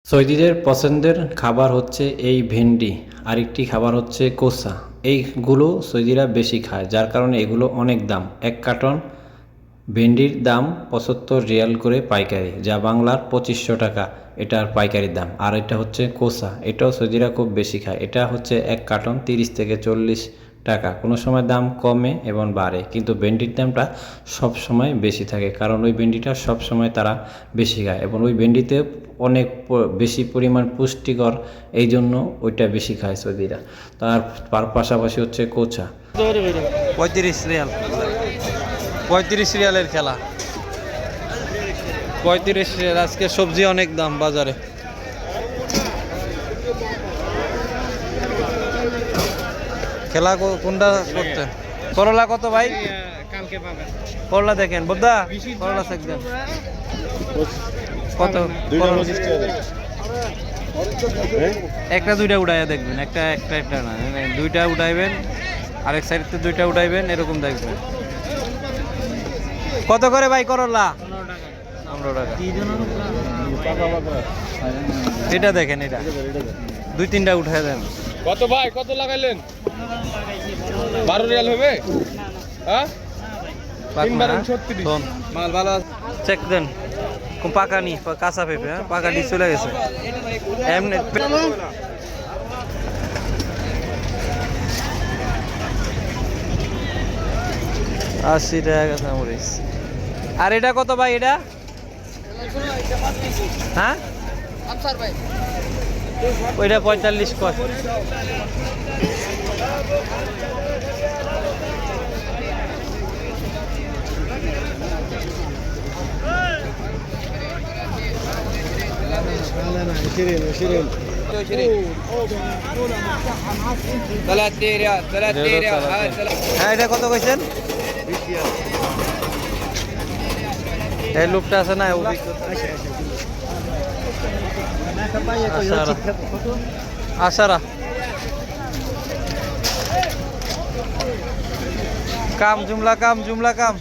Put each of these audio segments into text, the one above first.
সৌদিদের পছন্দের খাবার হচ্ছে এই ভেন্ডি, আরেকটি খাবার হচ্ছে কোসা। এইগুলো সৌদিরা বেশি খায়, যার কারণে এগুলো অনেক দাম। এক কার্টন ভেন্ডির দাম ৭৫ রিয়াল করে পাইকারি, যা বাংলার ২৫০০ টাকা এটার পাইকারি দাম। আর এটা হচ্ছে কোসা, এটাও সৌদিরা খুব বেশি খায়। এটা হচ্ছে এক কার্টন ৩০ থেকে ৪০ টাকা। কোনো সময় দাম কমে এবং বাড়ে, কিন্তু ভেন্ডির দামটা সব সময় বেশি থাকে, কারণ ওই ভেন্ডিটা সব সময় তারা বেশি খায় এবং ওই ভেন্ডিতে অনেক বেশি পরিমাণ পুষ্টিকর, এই জন্য ওইটা বেশি খায় সৌদিরা। তার পাশাপাশি হচ্ছে কোচা। ৩৫ রিয়াল, ৩৫ রিয়ালের খেলা। ৩৫ রিয়াল। আজকে সবজি অনেক দাম বাজারে। খেলা কোনটা করতে? করলা কত ভাই? কালকে পাবেন। করলা দেখেন বোদ্ধা, করলা দেখবেন কত? একটা দুইটা উড়াইয়া দেখবেন, একটা একটা একটা না, দুইটা উঠাইবেন, আরেক সাইড থেকে দুইটা উঠাইবেন, এরকম দেখবেন। কত করে ভাই করলা? ১৫ টাকা। এটা দেখেন, এটা দুই তিনটা উঠাই দেন। কত ভাই, কত লাগাইলেন? ১২ রিয়াল হবে? হ্যাঁ, মাল ভালো চেক দেন। পাকা নি, কাঁচা পেঁপে, হ্যাঁ পাকা ডি চলে গেছে এমনি। ৮০ টাকা কাঁচা মরিচ। আর এটা কত ভাই? এটা হ্যাঁ ওইটা ৪৫ কয়। হ্যাঁ এটা কত কইছেন? এই লোকটা আছে না, আশারা কাম জুমলা কাম জুমলা কাম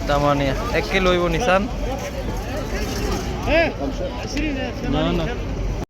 ৮ 1 কিলো হইব নিসান।